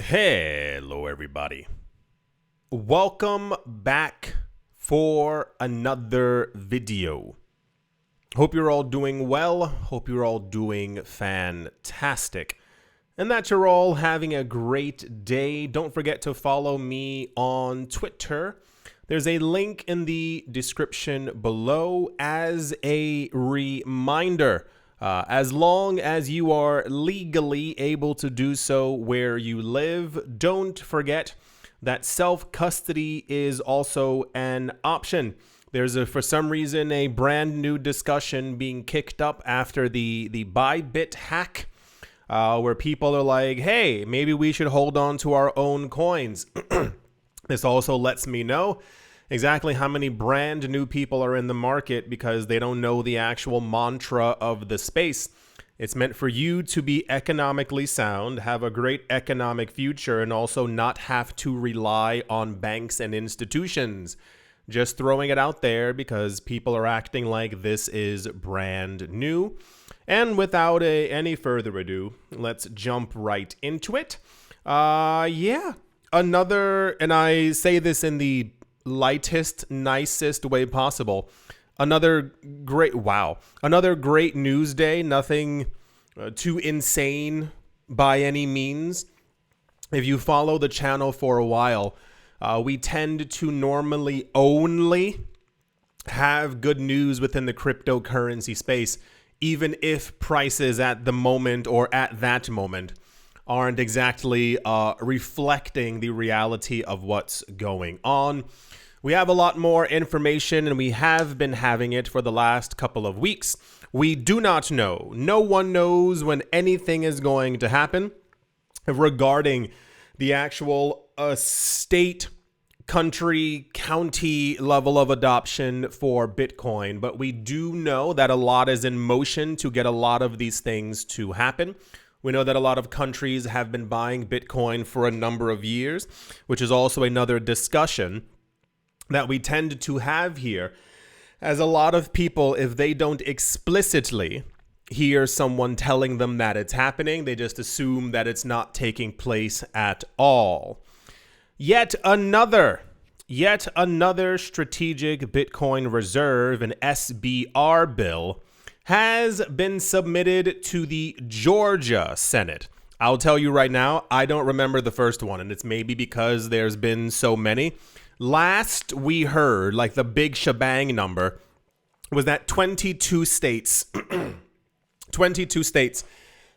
Hello, everybody. Welcome back for another video. Hope you're all doing well. Hope you're all doing fantastic. And that you're all having a great day. Don't forget to follow me on Twitter. There's a link in the description below as a reminder. As long as you are legally able to do so where you live, don't forget that self-custody is also an option. There's for some reason, a brand new discussion being kicked up after the Bybit hack, where people are like, hey, maybe we should hold on to our own coins. This also lets me know exactly how many brand new people are in the market because they don't know the actual mantra of the space. It's meant for you to be economically sound, have a great economic future, and also not have to rely on banks and institutions. Just throwing it out there because people are acting like this is brand new. And without any further ado, let's jump right into it. Another, and I say this in the lightest, nicest way possible. Another great news day. Nothing too insane by any means. If you follow the channel for a while, we tend to normally only have good news within the cryptocurrency space, even if prices at the moment or at that moment aren't exactly reflecting the reality of what's going on. We have a lot more information, and we have been having it for the last couple of weeks. We do not know. No one knows when anything is going to happen regarding the actual state, country, county level of adoption for Bitcoin. But we do know that a lot is in motion to get a lot of these things to happen. We know that a lot of countries have been buying Bitcoin for a number of years, which is also another discussion that we tend to have here, as a lot of people, if they don't explicitly hear someone telling them that it's happening, they just assume that it's not taking place at all. Yet another strategic Bitcoin reserve, an SBR bill, has been submitted to the Georgia Senate. I'll tell you right now, I don't remember the first one, and it's maybe because there's been so many. Last we heard, like the big shebang number, was that 22 states, 22 states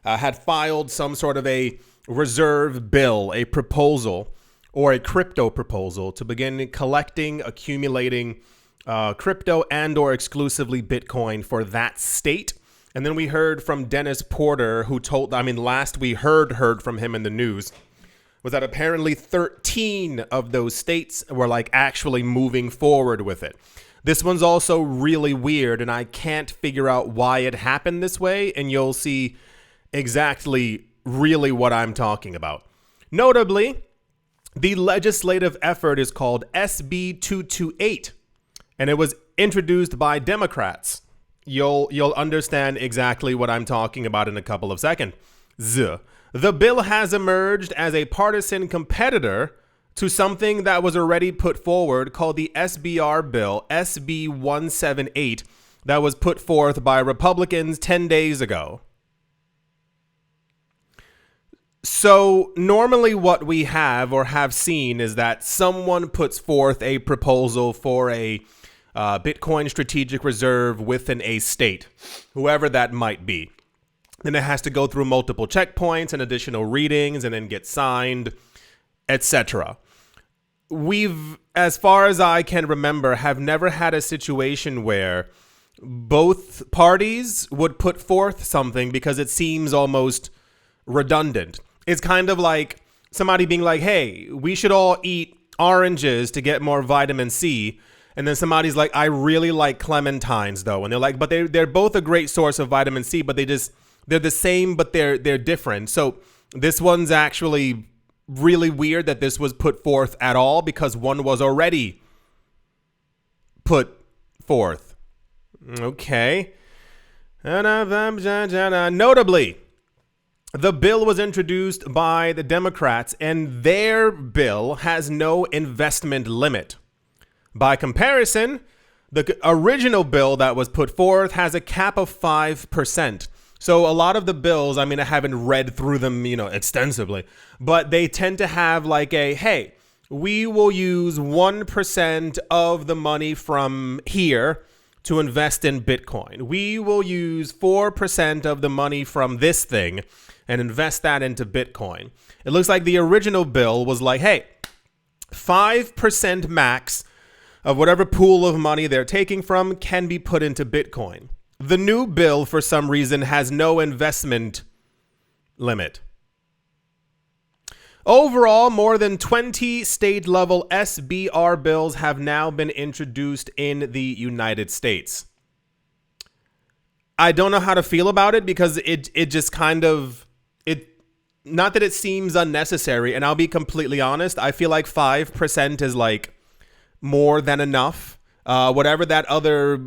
had filed some sort of a reserve bill, a proposal, or a crypto proposal to begin collecting, accumulating crypto and or exclusively Bitcoin for that state. And then we heard from Dennis Porter, who last we heard from him in the news, was that apparently 13 of those states were like actually moving forward with it. This one's also really weird, and I can't figure out why it happened this way, and you'll see exactly really what I'm talking about. Notably, the legislative effort is called SB 228, and it was introduced by Democrats. You'll understand exactly what I'm talking about in a couple of seconds. The bill has emerged as a partisan competitor to something that was already put forward called the SBR bill, SB 178, that was put forth by Republicans 10 days ago. So normally what we have or have seen is that someone puts forth a proposal for a Bitcoin strategic reserve within a state, whoever that might be. Then it has to go through multiple checkpoints and additional readings and then get signed, etc. We've, as far as I can remember, have never had a situation where both parties would put forth something because it seems almost redundant. It's kind of like somebody being like, hey, we should all eat oranges to get more vitamin C. And then somebody's like, I really like clementines, though. And they're like, but they're both a great source of vitamin C, but they're the same, but they're different. So this one's actually really weird that this was put forth at all because one was already put forth. Okay. Notably, The bill was introduced by the Democrats, and their bill has no investment limit. By comparison, the original bill that was put forth has a cap of 5%. So a lot of the bills, I mean, I haven't read through them, extensively, but they tend to have like hey, we will use 1% of the money from here to invest in Bitcoin. We will use 4% of the money from this thing and invest that into Bitcoin. It looks like the original bill was like, hey, 5% max of whatever pool of money they're taking from can be put into Bitcoin. The new bill, for some reason, has no investment limit. Overall, more than 20 state-level SBR bills have now been introduced in the United States. I don't know how to feel about it because it just kind of, not that it seems unnecessary, and I'll be completely honest, I feel like 5% is like more than enough. Whatever that other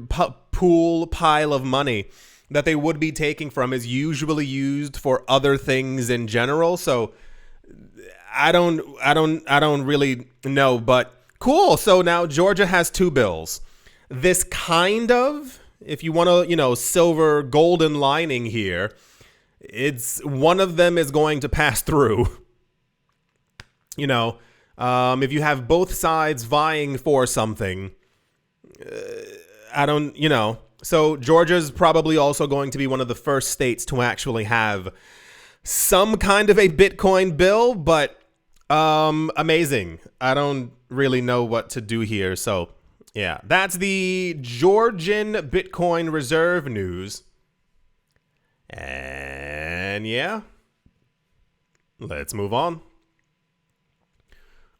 pool pile of money that they would be taking from is usually used for other things in general. So I don't really know, but cool. So now Georgia has two bills. This kind of, if you want to, silver golden lining here, it's one of them is going to pass through. If you have both sides vying for something, So Georgia's probably also going to be one of the first states to actually have some kind of a Bitcoin bill, but amazing. I don't really know what to do here. So yeah, that's the Georgian Bitcoin reserve news. And yeah, let's move on.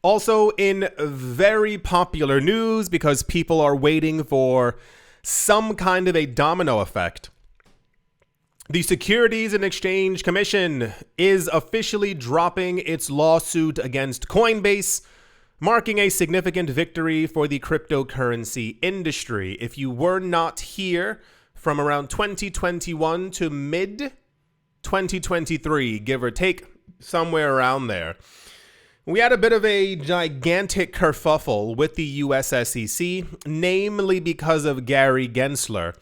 Also in very popular news, because people are waiting for some kind of a domino effect, the Securities and Exchange Commission is officially dropping its lawsuit against Coinbase, marking a significant victory for the cryptocurrency industry. If you were not here from around 2021 to mid 2023, give or take, somewhere around there, we had a bit of a gigantic kerfuffle with the US SEC, namely because of Gary Gensler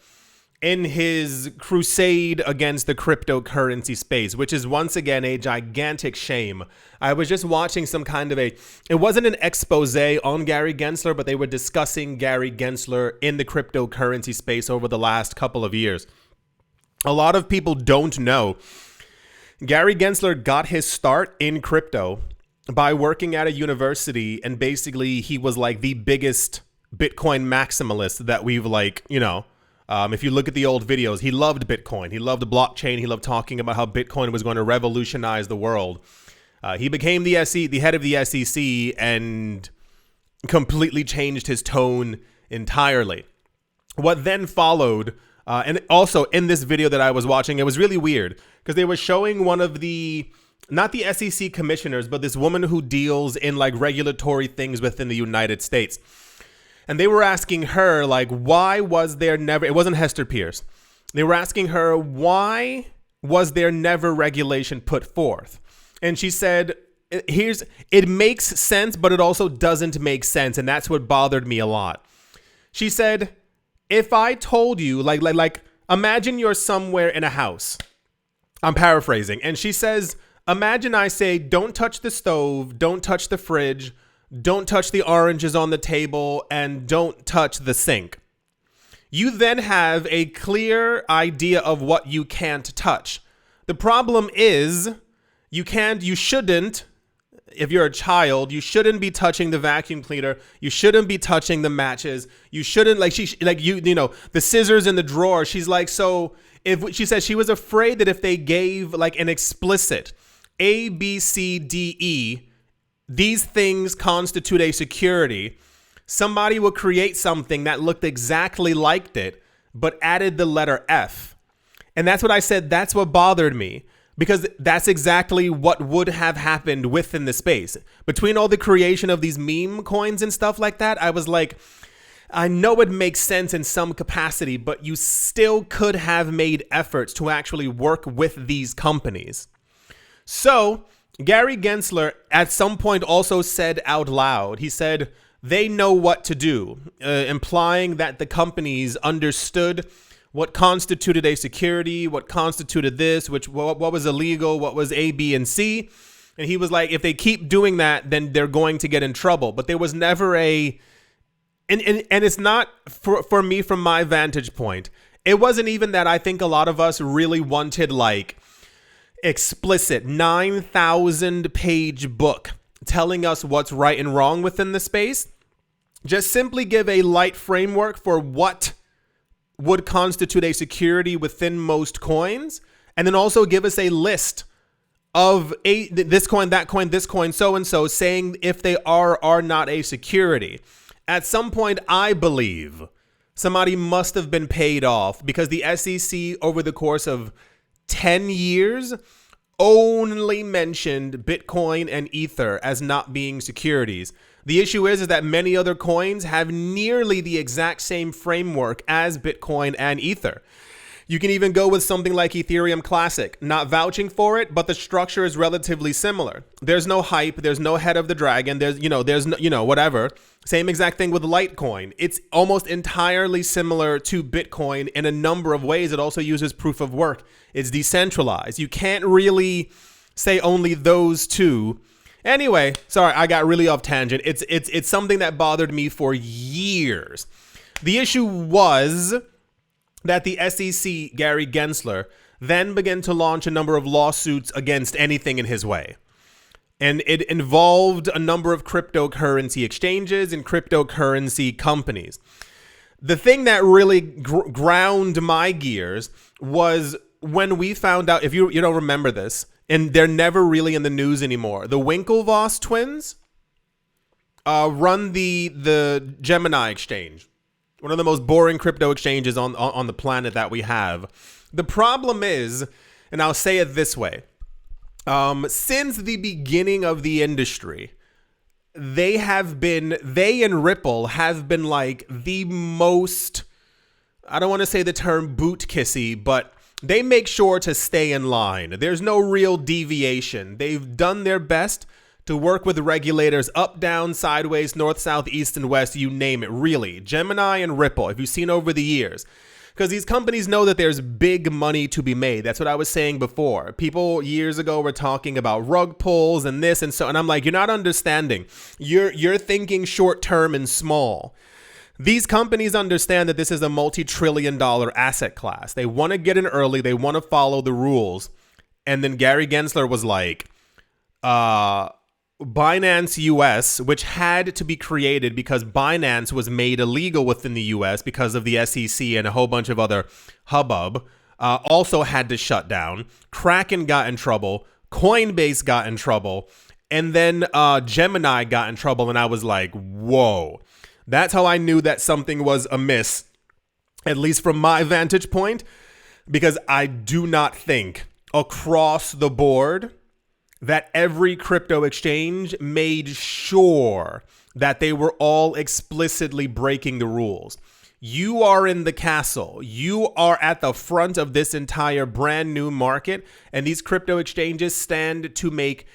in his crusade against the cryptocurrency space, which is once again a gigantic shame. I was just watching some kind of it wasn't an expose on Gary Gensler, but they were discussing Gary Gensler in the cryptocurrency space over the last couple of years. A lot of people don't know Gary Gensler got his start in crypto by working at a university, and basically he was like the biggest Bitcoin maximalist that we've if you look at the old videos, he loved Bitcoin. He loved blockchain. He loved talking about how Bitcoin was going to revolutionize the world. He became the head of the SEC and completely changed his tone entirely. What then followed, and also in this video that I was watching, it was really weird because they were showing one of not the SEC commissioners, but this woman who deals in like regulatory things within the United States. And they were asking her, like, why was there never, it wasn't Hester Pierce. They were asking her, why was there never regulation put forth? And she said, it makes sense, but it also doesn't make sense. And that's what bothered me a lot. She said, if I told you, like, imagine you're somewhere in a house. I'm paraphrasing. And she says, imagine I say, don't touch the stove, don't touch the fridge, don't touch the oranges on the table, and don't touch the sink. You then have a clear idea of what you can't touch. The problem is you shouldn't, if you're a child, you shouldn't be touching the vacuum cleaner. You shouldn't be touching the matches. You shouldn't the scissors in the drawer. She's like, so if she says she was afraid that if they gave like an explicit A, B, C, D, E, these things constitute a security, somebody will create something that looked exactly like it, but added the letter F. And that's what I said. That's what bothered me, because that's exactly what would have happened within the space. Between all the creation of these meme coins and stuff like that, I was like, I know it makes sense in some capacity, but you still could have made efforts to actually work with these companies. So Gary Gensler at some point also said out loud, he said, they know what to do, implying that the companies understood what constituted a security, what constituted this, what was illegal, what was A, B, and C. And he was like, if they keep doing that, then they're going to get in trouble. But there was never and it's not, for me, from my vantage point, it wasn't even that. I think a lot of us really wanted like explicit 9,000 page book telling us what's right and wrong within the space. Just simply give a light framework for what would constitute a security within most coins, and then also give us a list of this coin, that coin, this coin, so and so, saying if they are not a security. At some point, I believe somebody must have been paid off, because the SEC over the course of 10 years only mentioned Bitcoin and Ether as not being securities. The issue is that many other coins have nearly the exact same framework as Bitcoin and Ether. You can even go with something like Ethereum Classic, not vouching for it, but the structure is relatively similar. There's no hype, there's no head of the dragon, there's no, whatever. Same exact thing with Litecoin. It's almost entirely similar to Bitcoin in a number of ways. It also uses proof of work. It's decentralized. You can't really say only those two. Anyway, sorry, I got really off tangent. It's something that bothered me for years. The issue was that the SEC, Gary Gensler, then began to launch a number of lawsuits against anything in his way. And it involved a number of cryptocurrency exchanges and cryptocurrency companies. The thing that really ground my gears was when we found out, if you don't remember this, and they're never really in the news anymore, the Winklevoss twins run the Gemini exchange. One of the most boring crypto exchanges on the planet that we have. The problem is, and I'll say it this way, since the beginning of the industry, they and Ripple have been like the most, I don't want to say the term boot kissy, but they make sure to stay in line. There's no real deviation. They've done their best to work with regulators up, down, sideways, north, south, east, and west, you name it, really. Gemini and Ripple, if you've seen over the years. Because these companies know that there's big money to be made. That's what I was saying before. People years ago were talking about rug pulls and this and so, and I'm like, you're not understanding. You're thinking short term and small. These companies understand that this is a multi-trillion-dollar asset class. They want to get in early. They want to follow the rules. And then Gary Gensler was like, Binance US, which had to be created because Binance was made illegal within the US because of the SEC and a whole bunch of other hubbub, also had to shut down. Kraken got in trouble. Coinbase got in trouble. And then Gemini got in trouble. And I was like, whoa. That's how I knew that something was amiss, at least from my vantage point, because I do not think across the board that every crypto exchange made sure that they were all explicitly breaking the rules. You are in the castle. You are at the front of this entire brand new market, and these crypto exchanges stand to make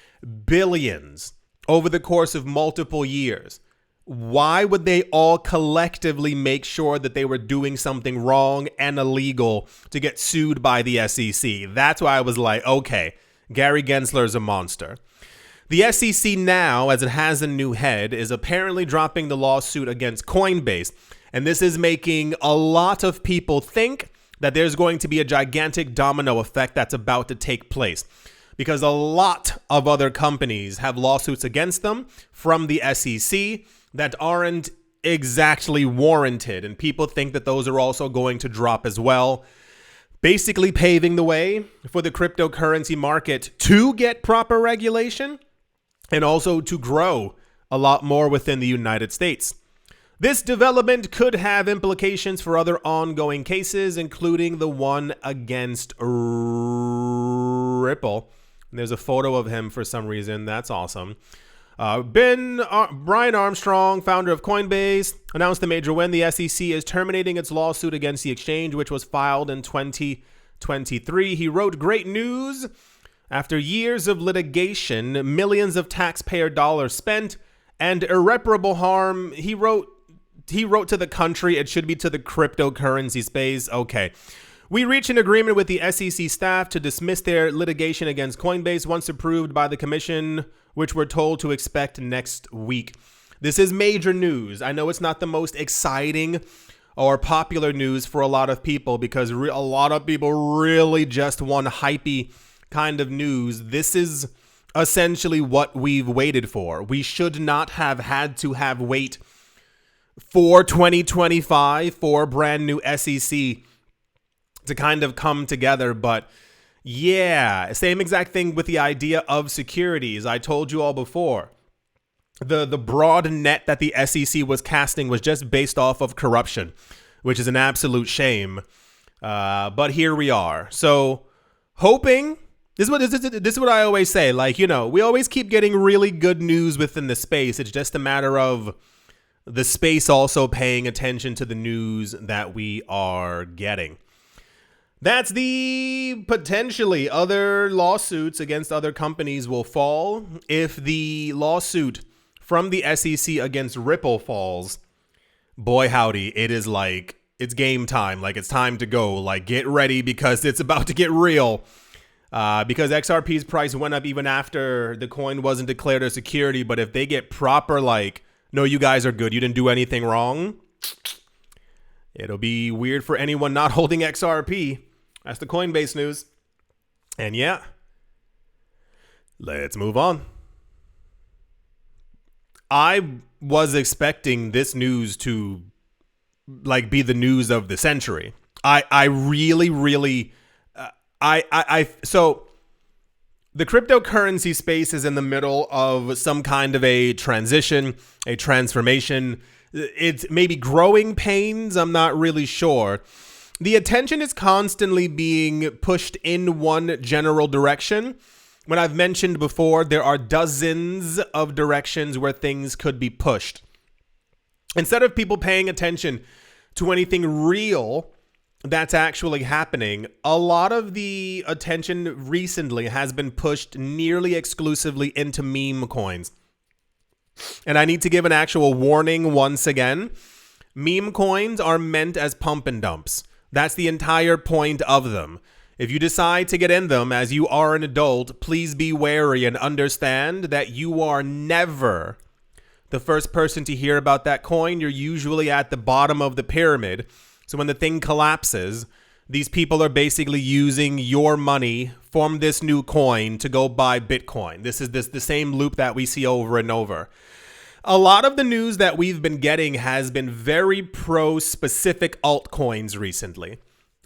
billions over the course of multiple years. Why would they all collectively make sure that they were doing something wrong and illegal to get sued by the SEC? That's why I was like, okay, Gary Gensler is a monster. The SEC now, as it has a new head, is apparently dropping the lawsuit against Coinbase. And this is making a lot of people think that there's going to be a gigantic domino effect that's about to take place, because a lot of other companies have lawsuits against them from the SEC that aren't exactly warranted. And people think that those are also going to drop as well, basically paving the way for the cryptocurrency market to get proper regulation and also to grow a lot more within the United States. This development could have implications for other ongoing cases, including the one against Ripple. There's a photo of him for some reason. That's awesome. Brian Armstrong, founder of Coinbase, announced the major win. The SEC is terminating its lawsuit against the exchange, which was filed in 2023. He wrote, "Great news. After years of litigation, millions of taxpayer dollars spent, and irreparable harm, he wrote to the country, it should be to the cryptocurrency space. Okay. We reached an agreement with the SEC staff to dismiss their litigation against Coinbase once approved by the commission, which we're told to expect next week. This is major news. I know it's not the most exciting or popular news for a lot of people because a lot of people really just want hypey kind of news. This is essentially what we've waited for. We should not have had to wait for 2025 for a brand new SEC to kind of come together. But yeah, same exact thing with the idea of securities. I told you all before. The broad net that the SEC was casting was just based off of corruption, which is an absolute shame. But here we are. So hoping, this is what I always say. Like, you know, we always keep getting really good news within the space. It's just a matter of the space also paying attention to the news that we are getting. That's the potentially other lawsuits against other companies will fall. If the lawsuit from the SEC against Ripple falls, boy howdy, it is like, it's game time. Like, it's time to go. Like, get ready because it's about to get real. Because XRP's price went up even after the coin wasn't declared a security. But if they get proper, like, no, you guys are good, you didn't do anything wrong, it'll be weird for anyone not holding XRP. That's the Coinbase news. And yeah, let's move on. I was expecting this news to like be the news of the century. I really, so the cryptocurrency space is in the middle of some kind of a transition, a transformation. It's maybe growing pains. I'm not really sure. The attention is constantly being pushed in one general direction. When I've mentioned before, there are dozens of directions where things could be pushed. Instead of people paying attention to anything real that's actually happening, a lot of the attention recently has been pushed nearly exclusively into meme coins. And I need to give an actual warning once again. Meme coins are meant as pump and dumps. That's the entire point of them. If you decide to get in them as you are an adult, please be wary and understand that you are never the first person to hear about that coin. You're usually at the bottom of the pyramid. So when the thing collapses, these people are basically using your money from this new coin to go buy Bitcoin. This is the same loop that we see over and over. A lot of the news that we've been getting has been very pro-specific altcoins recently.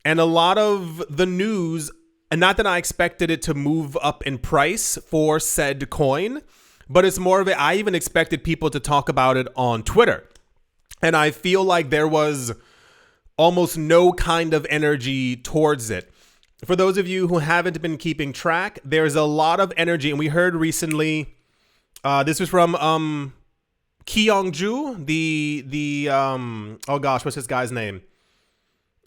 And a lot of the news, and not that I expected it to move up in price for said coin, but it's more of it. I even expected people to talk about it on Twitter. And I feel like there was almost no kind of energy towards it. For those of you who haven't been keeping track, there's a lot of energy. And we heard recently, this was from Kyungju, oh gosh, what's this guy's name?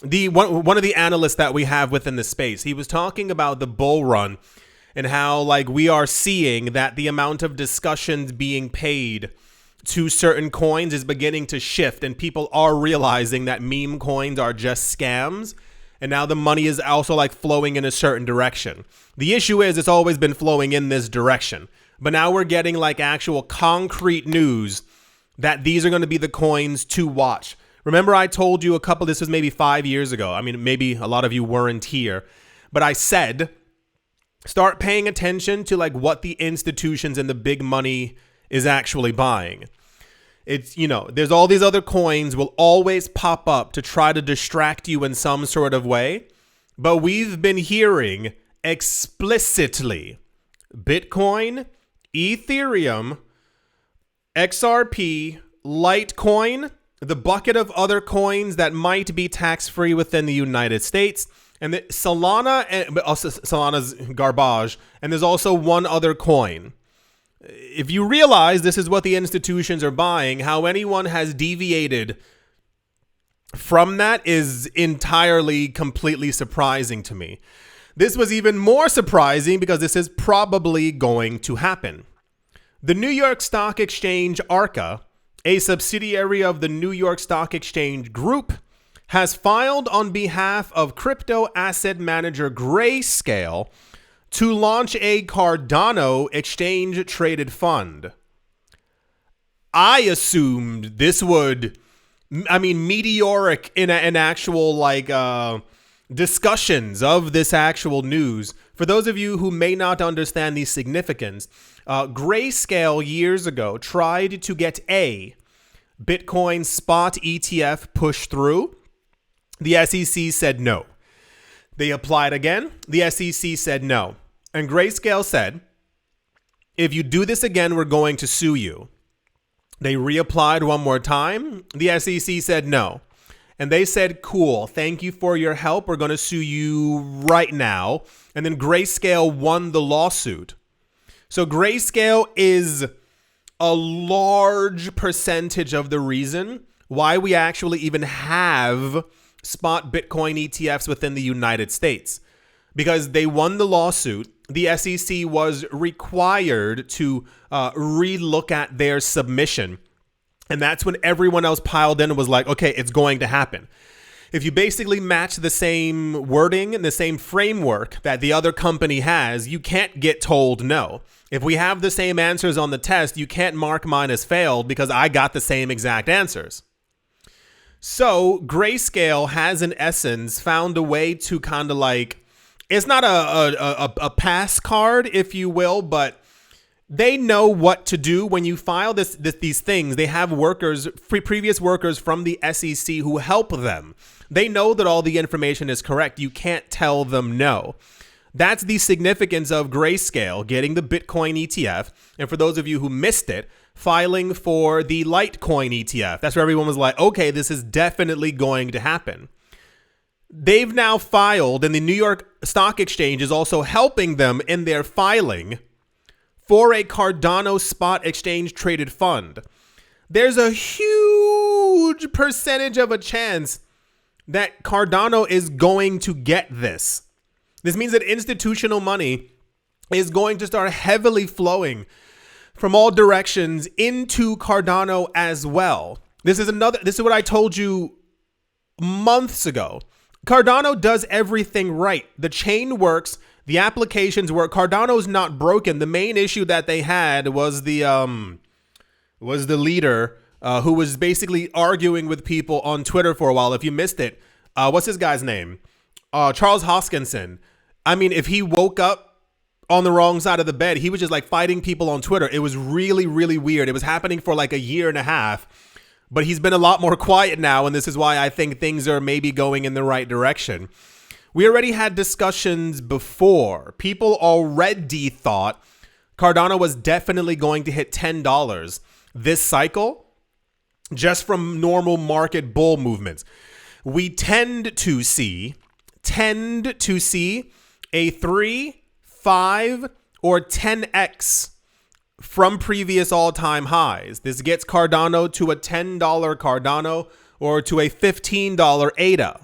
The one of the analysts that we have within the space. He was talking about the bull run and how like we are seeing that the amount of discussions being paid to certain coins is beginning to shift, and people are realizing that meme coins are just scams. And now the money is also like flowing in a certain direction. The issue is it's always been flowing in this direction. But now we're getting like actual concrete news that these are going to be the coins to watch. Remember I told you this was maybe 5 years ago. I mean, maybe a lot of you weren't here, but I said, start paying attention to like what the institutions and the big money is actually buying. It's, you know, there's all these other coins will always pop up to try to distract you in some sort of way. But we've been hearing explicitly Bitcoin, Ethereum, XRP, Litecoin, the bucket of other coins that might be tax-free within the United States, and the Solana, and also Solana's garbage, and there's also one other coin. If you realize this is what the institutions are buying, how anyone has deviated from that is entirely, completely surprising to me. This was even more surprising because this is probably going to happen. The New York Stock Exchange ARCA, a subsidiary of the New York Stock Exchange Group, has filed on behalf of crypto asset manager Grayscale to launch a Cardano exchange-traded fund. I assumed this would, meteoric in an actual, discussions of this actual news. For those of you who may not understand the significance, Grayscale years ago tried to get a Bitcoin spot ETF pushed through. The SEC said no. They applied again. The SEC said no. And Grayscale said, if you do this again, we're going to sue you. They reapplied one more time. The SEC said no. And they said, cool, thank you for your help. We're going to sue you right now. And then Grayscale won the lawsuit. So Grayscale is a large percentage of the reason why we actually even have spot Bitcoin ETFs within the United States. Because they won the lawsuit, the SEC was required to relook at their submission. And that's when everyone else piled in and was like, okay, it's going to happen. If you basically match the same wording and the same framework that the other company has, you can't get told no. If we have the same answers on the test, you can't mark mine as failed because I got the same exact answers. So Grayscale has in essence found a way to kind of like, it's not a pass card, if you will, but they know what to do when you file these things. They have workers, previous workers from the SEC who help them. They know that all the information is correct. You can't tell them no. That's the significance of Grayscale getting the Bitcoin ETF. And for those of you who missed it, filing for the Litecoin ETF. That's where everyone was like, okay, this is definitely going to happen. They've now filed, and the New York Stock Exchange is also helping them in their filing for a Cardano spot exchange traded fund. There's a huge percentage of a chance that Cardano is going to get this. This means that institutional money is going to start heavily flowing from all directions into Cardano as well. This is what I told you months ago. Cardano does everything right. The chain works, the applications work. Cardano's not broken. The main issue that they had was the leader who was basically arguing with people on Twitter for a while. If you missed it, what's his guy's name? Charles Hoskinson. I mean, if he woke up on the wrong side of the bed, he was just like fighting people on Twitter. It was really, really weird. It was happening for like a year and a half. But he's been a lot more quiet now, and this is why I think things are maybe going in the right direction. We already had discussions before. People already thought Cardano was definitely going to hit $10 this cycle just from normal market bull movements. We tend to see a 3, 5, or 10x from previous all-time highs. This gets Cardano to a $10 Cardano or to a $15 ADA.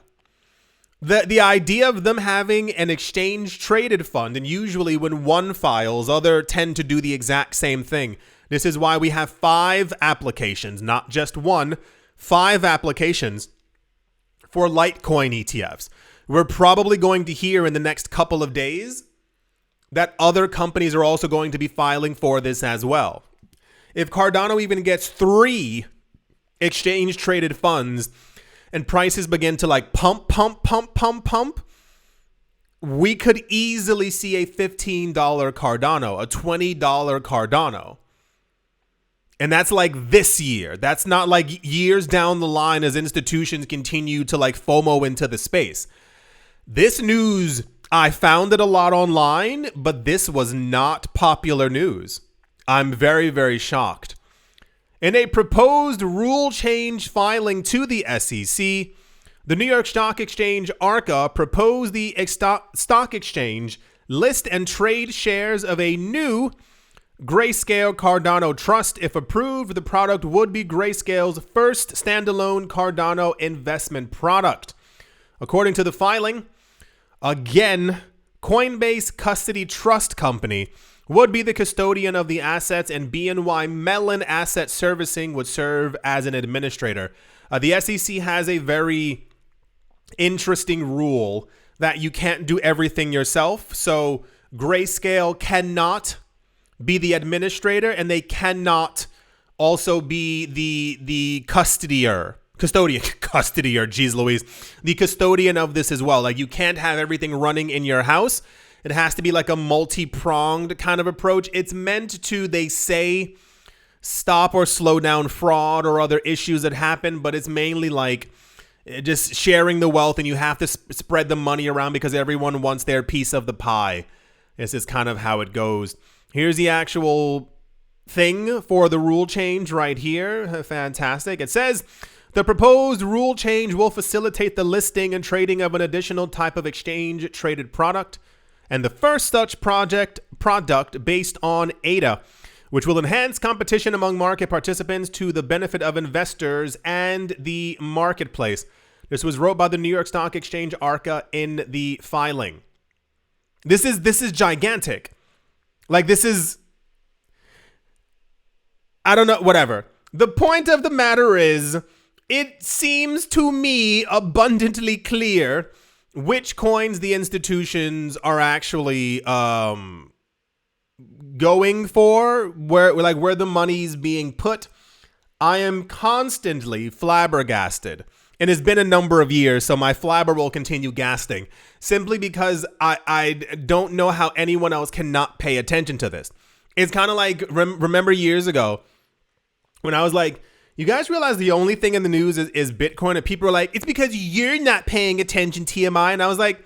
The idea of them having an exchange-traded fund, and usually when one files, other tend to do the exact same thing. This is why we have 5 applications, not just one, 5 applications for Litecoin ETFs. We're probably going to hear in the next couple of days that other companies are also going to be filing for this as well. If Cardano even gets 3 exchange-traded funds and prices begin to like pump, we could easily see a $15 Cardano, a $20 Cardano. And that's like this year. That's not like years down the line as institutions continue to like FOMO into the space. This news, I found it a lot online, but this was not popular news. I'm very, very shocked. In a proposed rule change filing to the SEC, the New York Stock Exchange ARCA proposed the stock exchange list and trade shares of a new Grayscale Cardano Trust. If approved, the product would be Grayscale's first standalone Cardano investment product. According to the filing, again, Coinbase Custody Trust Company would be the custodian of the assets, and BNY Mellon Asset Servicing would serve as an administrator. The SEC has a very interesting rule that you can't do everything yourself. So Grayscale cannot be the administrator, and they cannot also be the custodian, geez Louise, the custodian of this as well. Like, you can't have everything running in your house. It has to be like a multi-pronged kind of approach. It's meant to, they say, stop or slow down fraud or other issues that happen, but it's mainly like just sharing the wealth, and you have to spread the money around because everyone wants their piece of the pie. This is kind of how it goes. Here's the actual thing for the rule change right here. Fantastic. It says the proposed rule change will facilitate the listing and trading of an additional type of exchange traded product, and the first such product based on ADA, which will enhance competition among market participants to the benefit of investors and the marketplace. This was wrote by the New York Stock Exchange ARCA in the filing. This is gigantic. Like, this is, I don't know, whatever. The point of the matter is, it seems to me abundantly clear which coins the institutions are actually going for, where the money's being put. I am constantly flabbergasted, and it's been a number of years, so my flabber will continue gasting, simply because I don't know how anyone else cannot pay attention to this. It's kind of like, remember years ago when I was like, you guys realize the only thing in the news is Bitcoin? And people were like, it's because you're not paying attention, TMI. And I was like,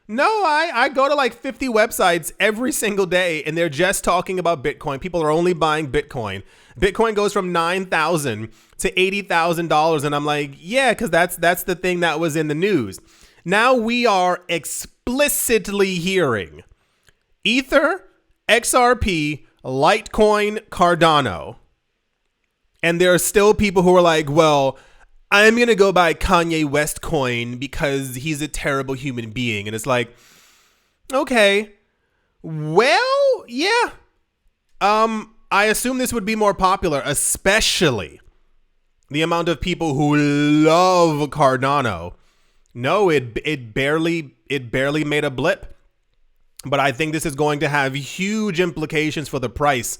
no, I go to like 50 websites every single day, and they're just talking about Bitcoin. People are only buying Bitcoin. Bitcoin goes from $9,000 to $80,000. And I'm like, yeah, because that's the thing that was in the news. Now we are explicitly hearing Ether, XRP, Litecoin, Cardano. And there are still people who are like, well, I'm going to go buy Kanye West coin because he's a terrible human being. And it's like, okay, well, yeah. I assume this would be more popular, especially the amount of people who love Cardano. No, it barely made a blip. But I think this is going to have huge implications for the price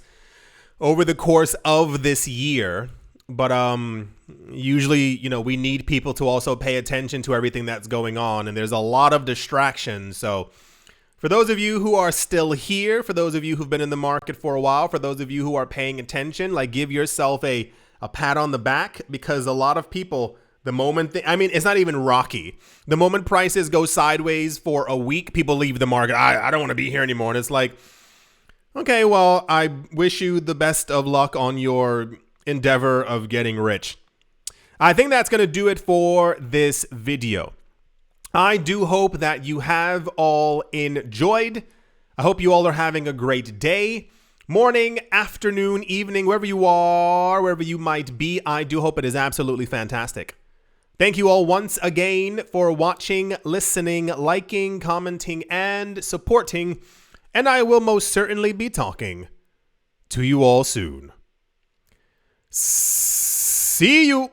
over the course of this year. But usually, we need people to also pay attention to everything that's going on. And there's a lot of distractions. So for those of you who are still here, for those of you who've been in the market for a while, for those of you who are paying attention, like, give yourself a pat on the back, because a lot of people, the moment, it's not even rocky. The moment prices go sideways for a week, people leave the market. I don't want to be here anymore. And it's like, okay, well, I wish you the best of luck on your endeavor of getting rich. I think that's going to do it for this video. I do hope that you have all enjoyed. I hope you all are having a great day, morning, afternoon, evening, wherever you are, wherever you might be. I do hope it is absolutely fantastic. Thank you all once again for watching, listening, liking, commenting, and supporting. And I will most certainly be talking to you all soon. See you.